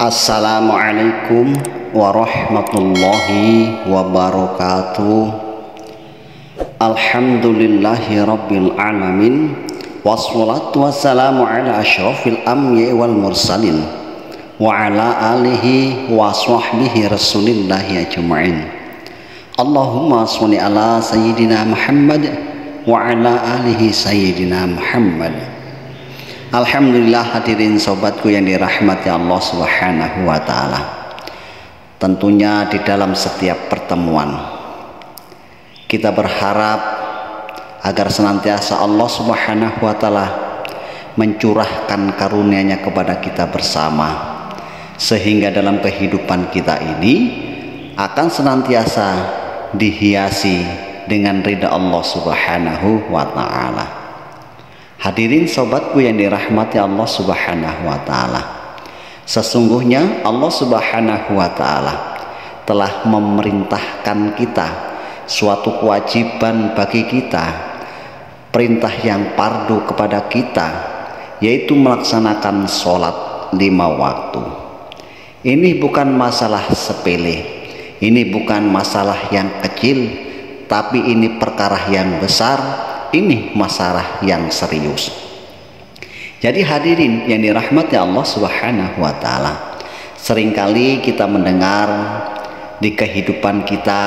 Assalamualaikum warahmatullahi wabarakatuh. Alhamdulillahi rabbil alamin. Wassalatu wassalamu ala asyrafil anbiya'i wal mursalin wa ala alihi wa sahbihi rasulillahi ajma'in. Allahumma sholli ala sayyidina Muhammad wa ala alihi sayyidina Muhammad. Alhamdulillah, hadirin sobatku yang dirahmati Allah Subhanahu wa ta'ala. Tentunya di dalam setiap pertemuan kita berharap agar senantiasa Allah Subhanahu wa ta'ala mencurahkan karunia-Nya kepada kita bersama, sehingga dalam kehidupan kita ini akan senantiasa dihiasi dengan ridha Allah Subhanahu wa ta'ala. Hadirin sobatku yang dirahmati Allah Subhanahu wa ta'ala, sesungguhnya Allah Subhanahu wa ta'ala telah memerintahkan kita suatu kewajiban bagi kita, perintah yang fardu kepada kita, yaitu melaksanakan sholat 5 waktu. Ini bukan masalah sepele, ini bukan masalah yang kecil, tapi ini perkara yang besar. Ini masalah yang serius. Jadi hadirin yang dirahmati Allah Subhanahu wa ta'ala, seringkali kita mendengar di kehidupan kita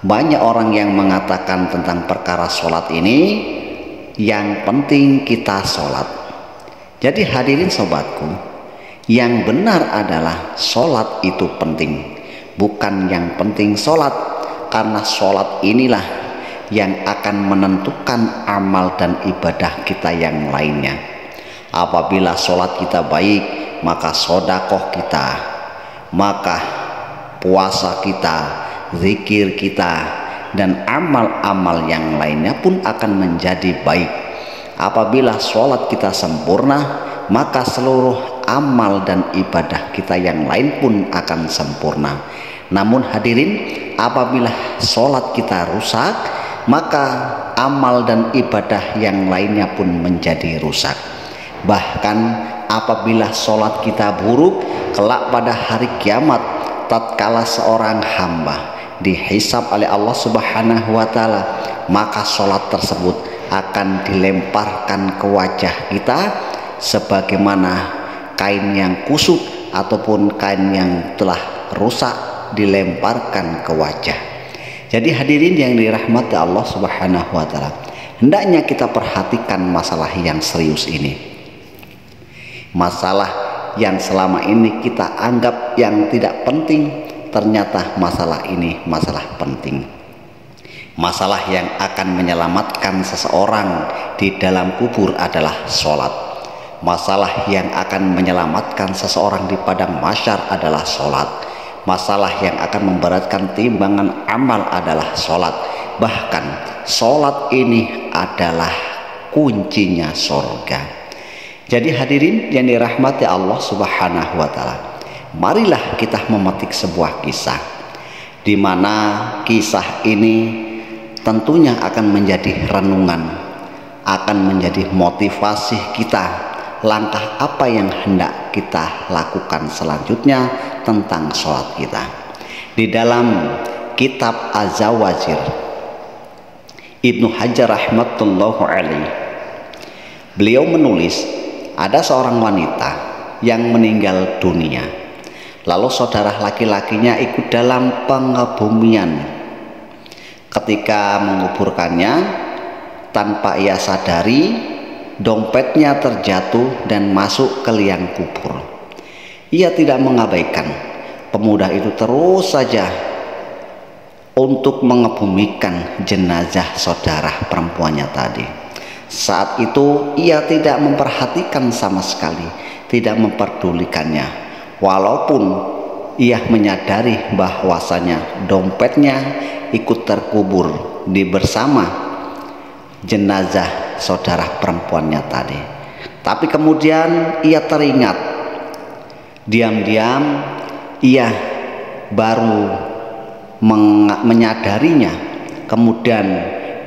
banyak orang yang mengatakan tentang perkara sholat ini, yang penting kita sholat. Jadi hadirin sobatku, yang benar adalah sholat itu penting, bukan yang penting sholat, karena sholat inilah yang akan menentukan amal dan ibadah kita yang lainnya. Apabila sholat kita baik, maka sodakoh kita, maka puasa kita, zikir kita, dan amal-amal yang lainnya pun akan menjadi baik. Apabila sholat kita sempurna, maka seluruh amal dan ibadah kita yang lain pun akan sempurna. Namun hadirin, apabila sholat kita rusak, maka amal dan ibadah yang lainnya pun menjadi rusak. Bahkan apabila sholat kita buruk, kelak pada hari kiamat, tatkala seorang hamba dihisab oleh Allah Subhanahu wa ta'ala, maka sholat tersebut akan dilemparkan ke wajah kita sebagaimana kain yang kusut ataupun kain yang telah rusak dilemparkan ke wajah. Jadi hadirin yang dirahmati Allah Subhanahu wa ta'ala, hendaknya kita perhatikan masalah yang serius ini. Masalah yang selama ini kita anggap yang tidak penting, ternyata masalah ini masalah penting. Masalah yang akan menyelamatkan seseorang di dalam kubur adalah sholat. Masalah yang akan menyelamatkan seseorang di padang mahsyar adalah sholat. Masalah yang akan memberatkan timbangan amal adalah sholat. Bahkan sholat ini adalah kuncinya surga. Jadi hadirin yang dirahmati Allah Subhanahu wa ta'ala, marilah kita memetik sebuah kisah, di mana kisah ini tentunya akan menjadi renungan, akan menjadi motivasi kita, langkah apa yang hendak kita lakukan selanjutnya tentang sholat kita. Di dalam kitab Az-Zawajir, Ibnu Hajar rahmatullahu alaih, beliau menulis ada seorang wanita yang meninggal dunia, lalu saudara laki-lakinya ikut dalam pengebumian. Ketika menguburkannya, tanpa ia sadari, dompetnya terjatuh dan masuk ke liang kubur. Ia tidak mengabaikan. Pemuda itu terus saja untuk mengebumikan jenazah saudara perempuannya tadi. Saat itu ia tidak memperhatikan sama sekali, tidak memperdulikannya, walaupun ia menyadari bahwasanya dompetnya ikut terkubur di bersama jenazah saudara perempuannya tadi. Tapi kemudian ia teringat, diam-diam ia baru menyadarinya. Kemudian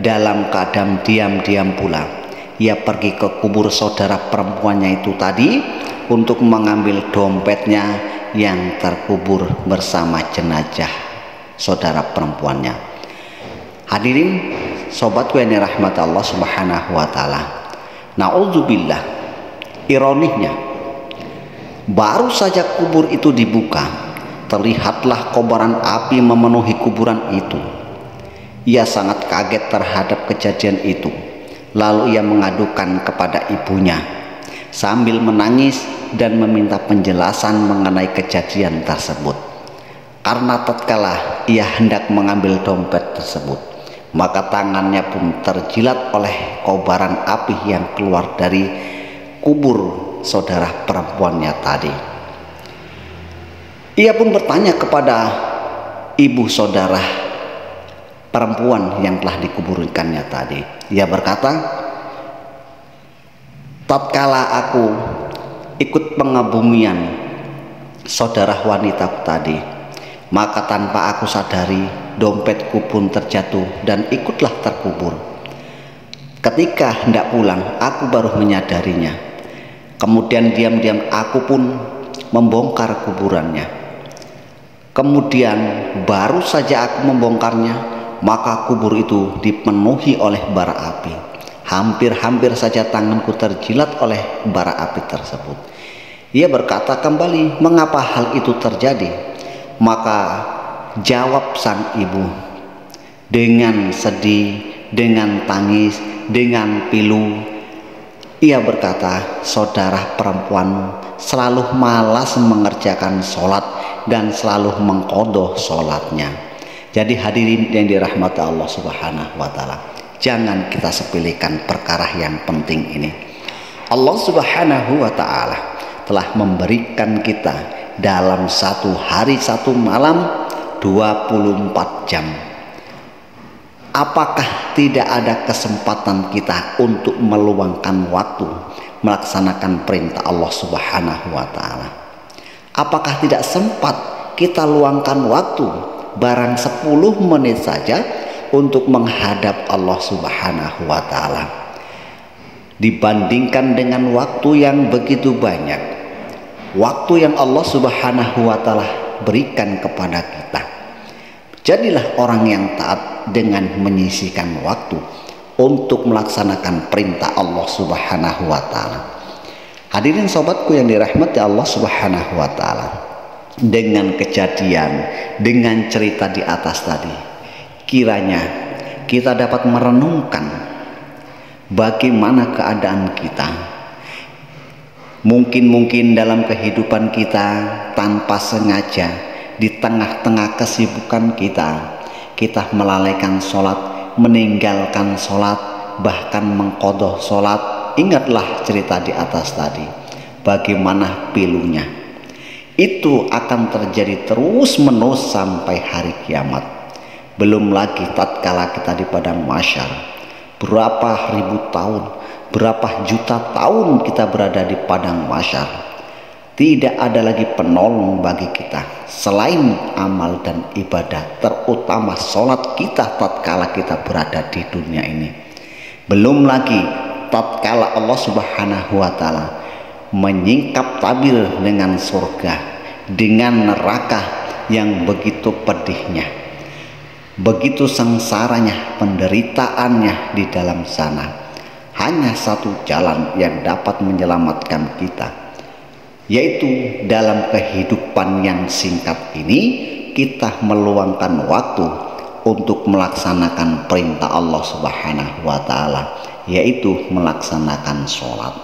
dalam keadaan diam-diam pula ia pergi ke kubur saudara perempuannya itu tadi, untuk mengambil dompetnya yang terkubur bersama jenazah saudara perempuannya. Hadirin sobatku yang dirahmati Allah Subhanahu wa taala. Nauzubillah, ironisnya baru saja kubur itu dibuka, terlihatlah kobaran api memenuhi kuburan itu. Ia sangat kaget terhadap kejadian itu. Lalu ia mengadukan kepada ibunya sambil menangis dan meminta penjelasan mengenai kejadian tersebut. Karena tatkala ia hendak mengambil dompet tersebut, maka tangannya pun terjilat oleh kobaran api yang keluar dari kubur saudara perempuannya tadi. Ia pun bertanya kepada ibu saudara perempuan yang telah dikuburkannya tadi. Ia berkata, tatkala aku ikut pengebumian saudara wanita tadi, maka tanpa aku sadari dompetku pun terjatuh dan ikutlah terkubur. Ketika hendak pulang, aku baru menyadarinya. Kemudian diam-diam aku pun membongkar kuburannya. Kemudian baru saja aku membongkarnya, maka kubur itu dipenuhi oleh bara api. Hampir-hampir saja tanganku terjilat oleh bara api tersebut. Ia berkata kembali, mengapa hal itu terjadi? Maka jawab sang ibu dengan sedih, dengan tangis, dengan pilu. Ia berkata, saudara perempuanmu selalu malas mengerjakan sholat dan selalu mengqadha sholatnya. Jadi hadirin yang dirahmati Allah Subhanahu wa taala, jangan kita sepelekan perkara yang penting ini. Allah Subhanahu wa taala telah memberikan kita dalam satu hari satu malam 24 jam. Apakah tidak ada kesempatan kita untuk meluangkan waktu melaksanakan perintah Allah Subhanahu wa taala? Apakah tidak sempat kita luangkan waktu barang 10 menit saja untuk menghadap Allah Subhanahu wa taala, dibandingkan dengan waktu yang begitu banyak, waktu yang Allah Subhanahu wa taala berikan kepada kita. Jadilah orang yang taat dengan menyisihkan waktu untuk melaksanakan perintah Allah Subhanahu wa taala. Hadirin sobatku yang dirahmati Allah Subhanahu wa taala, dengan kejadian, dengan cerita di atas tadi, kiranya kita dapat merenungkan bagaimana keadaan kita. Mungkin dalam kehidupan kita tanpa sengaja, di tengah-tengah kesibukan kita melalaikan sholat, meninggalkan sholat, bahkan mengqadha sholat. Ingatlah cerita di atas tadi, bagaimana pilunya. Itu akan terjadi terus menerus sampai hari kiamat. Belum lagi tatkala kita di padang mahsyar, berapa ribu tahun, berapa juta tahun kita berada di padang mahsyar, tidak ada lagi penolong bagi kita selain amal dan ibadah, terutama sholat kita tatkala kita berada di dunia ini. Belum lagi tatkala Allah Subhanahu wa taala menyingkap tabir dengan surga, dengan neraka yang begitu pedihnya, begitu sengsaranya, penderitaannya di dalam sana. Hanya satu jalan yang dapat menyelamatkan kita, yaitu dalam kehidupan yang singkat ini kita meluangkan waktu untuk melaksanakan perintah Allah Subhanahu wa taala, yaitu melaksanakan sholat.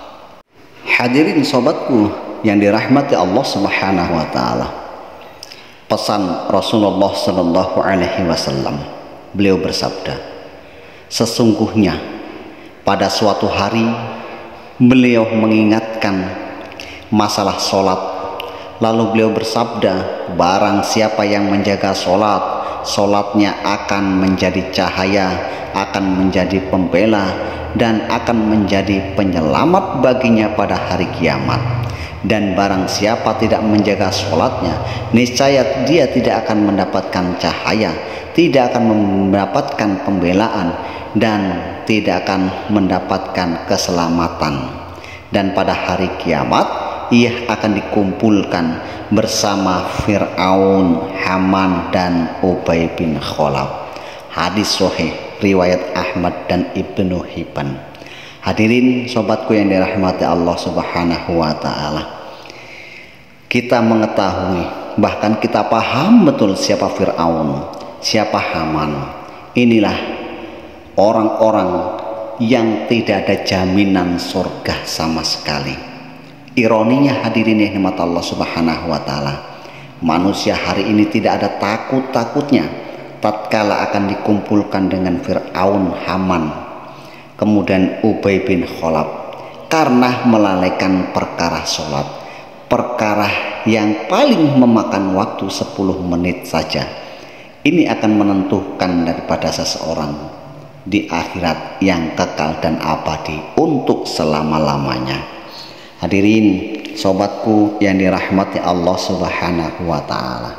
Hadirin sobatku yang dirahmati Allah Subhanahu wa taala, pesan Rasulullah sallallahu alaihi wasallam, beliau bersabda, sesungguhnya pada suatu hari beliau mengingatkan masalah sholat, lalu beliau bersabda, barang siapa yang menjaga sholat, sholatnya akan menjadi cahaya, akan menjadi pembela, dan akan menjadi penyelamat baginya pada hari kiamat. Dan barang siapa tidak menjaga sholatnya, niscaya dia tidak akan mendapatkan cahaya, tidak akan mendapatkan pembelaan, dan tidak akan mendapatkan keselamatan. Dan pada hari kiamat ia akan dikumpulkan bersama Fir'aun, Haman, dan Ubay bin Khalaf. Hadis sahih riwayat Ahmad dan Ibnu Hibban. Hadirin sobatku yang dirahmati Allah Subhanahu wa taala. Kita mengetahui, bahkan kita paham betul siapa Fir'aun, siapa Haman. Inilah orang-orang yang tidak ada jaminan surga sama sekali. Ironinya hadirin yang dirahmati Allah Subhanahu wa taala, manusia hari ini tidak ada takut-takutnya tatkala akan dikumpulkan dengan Fir'aun, Haman, kemudian Ubay bin Khalaf, karena melalaikan perkara sholat, perkara yang paling memakan waktu 10 menit saja. Ini akan menentukan daripada seseorang di akhirat yang kekal dan abadi untuk selama-lamanya. Hadirin sobatku yang dirahmati Allah Subhanahu wa taala,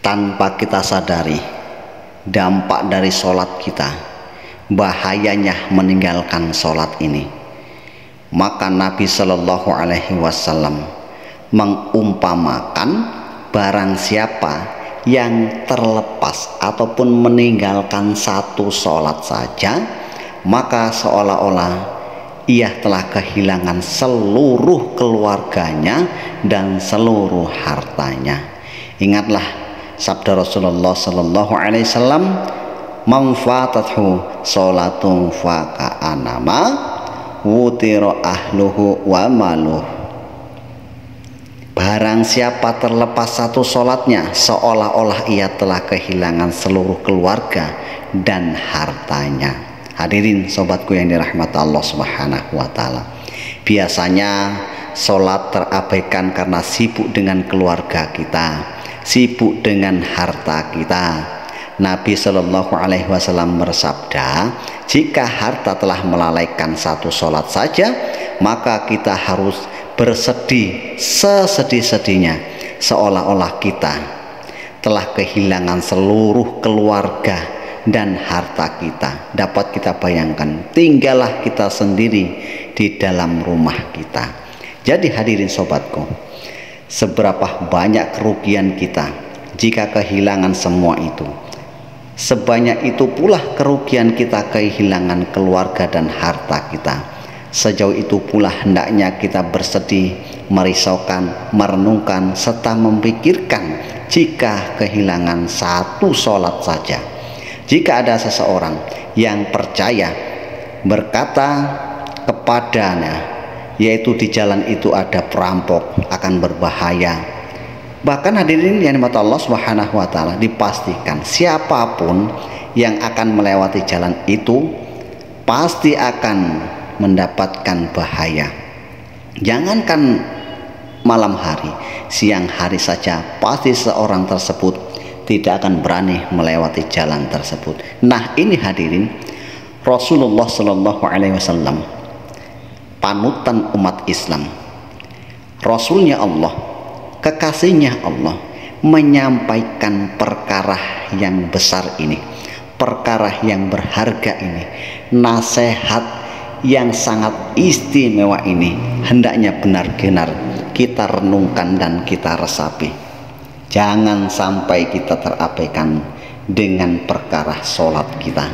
tanpa kita sadari dampak dari sholat kita, bahayanya meninggalkan sholat ini, maka Nabi Shallallahu Alaihi Wasallam mengumpamakan barang siapa yang terlepas ataupun meninggalkan satu sholat saja, maka seolah-olah ia telah kehilangan seluruh keluarganya dan seluruh hartanya. Ingatlah sabda Rasulullah Sallallahu Alaihi Wasallam, "Man fatathu sholatun faka'anama wutiro ahluhu wa maluh." Barang siapa terlepas satu sholatnya, seolah-olah ia telah kehilangan seluruh keluarga dan hartanya. Hadirin sobatku yang dirahmati Allah Subhanahu wa taala, biasanya sholat terabaikan karena sibuk dengan keluarga kita, sibuk dengan harta kita. Nabi Shallallahu Alaihi Wasallam bersabda, jika harta telah melalaikan satu sholat saja, maka kita harus bersedih sesedih-sedihnya, seolah-olah kita telah kehilangan seluruh keluarga dan harta kita. Dapat kita bayangkan, tinggallah kita sendiri di dalam rumah kita. Jadi hadirin sobatku, seberapa banyak kerugian kita jika kehilangan semua itu, sebanyak itu pula kerugian kita kehilangan keluarga dan harta kita. Sejauh itu pula hendaknya kita bersedih, merisaukan, merenungkan, serta memikirkan jika kehilangan satu sholat saja. Jika ada seseorang yang percaya berkata kepadanya, yaitu di jalan itu ada perampok, akan berbahaya. Bahkan hadirin yang dimata Allah Subhanahu wa taala, dipastikan siapapun yang akan melewati jalan itu pasti akan mendapatkan bahaya. Jangankan malam hari, siang hari saja pasti seorang tersebut tidak akan berani melewati jalan tersebut. Nah, ini hadirin, Rasulullah Shallallahu Alaihi Wasallam, panutan umat Islam, Rasulnya Allah, kekasihnya Allah, menyampaikan perkara yang besar ini, perkara yang berharga ini, nasihat yang sangat istimewa ini hendaknya benar-benar kita renungkan dan kita resapi. Jangan sampai kita terabaikan dengan perkara sholat kita.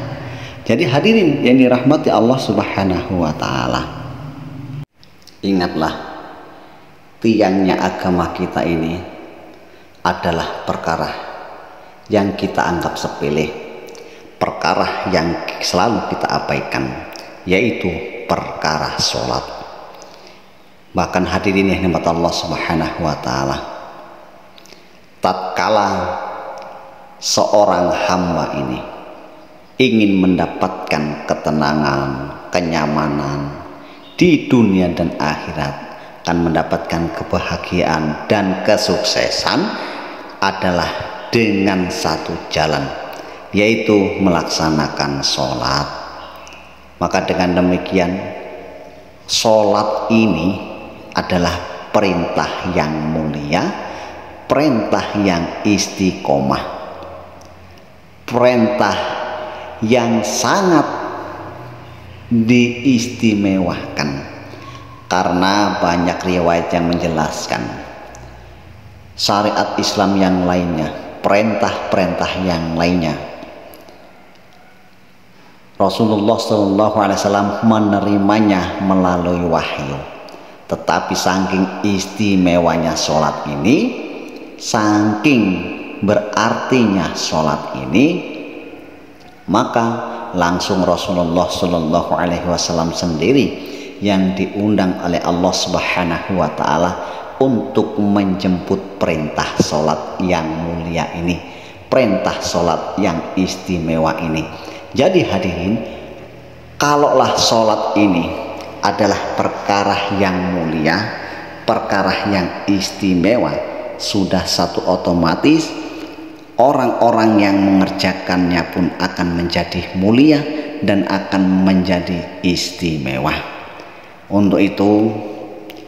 Jadi hadirin yang dirahmati Allah Subhanahu wa taala, ingatlah, tiangnya agama kita ini adalah perkara yang kita anggap sepele, perkara yang selalu kita abaikan, yaitu perkara sholat. Bahkan hadirin yang dirahmati Allah Subhanahu wa taala, tatkala seorang hamba ini ingin mendapatkan ketenangan, kenyamanan di dunia dan akhirat, akan mendapatkan kebahagiaan dan kesuksesan, adalah dengan satu jalan, yaitu melaksanakan sholat. Maka dengan demikian, sholat ini adalah perintah yang mulia, perintah yang istiqomah, perintah yang sangat diistimewakan, karena banyak riwayat yang menjelaskan syariat Islam yang lainnya, perintah-perintah yang lainnya. Rasulullah SAW menerimanya melalui wahyu. Tetapi saking istimewanya sholat ini, saking berartinya sholat ini, maka langsung Rasulullah SAW sendiri yang diundang oleh Allah Subhanahu wa Ta'ala untuk menjemput perintah sholat yang mulia ini, perintah sholat yang istimewa ini. Jadi hadirin, kalaulah sholat ini adalah perkara yang mulia, perkara yang istimewa, sudah satu otomatis orang-orang yang mengerjakannya pun akan menjadi mulia dan akan menjadi istimewa. Untuk itu,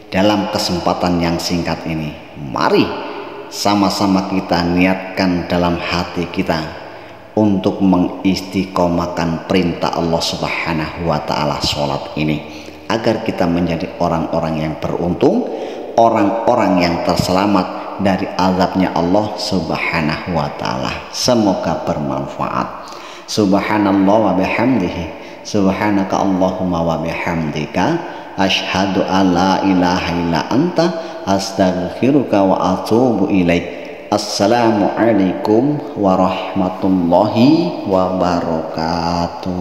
dalam kesempatan yang singkat ini, mari sama-sama kita niatkan dalam hati kita untuk mengistiqomahkan perintah Allah Subhanahu wa Ta'ala sholat ini, agar kita menjadi orang-orang yang beruntung, orang-orang yang terselamat dari azabnya Allah Subhanahu wa Ta'ala. Semoga bermanfaat. Subhanallah wa bihamdihi, subhanaka Allahumma wa bihamdika, asyhadu an la ilaha illa anta, astaghfiruka wa atubu ilaik. Assalamualaikum warahmatullahi wabarakatuh.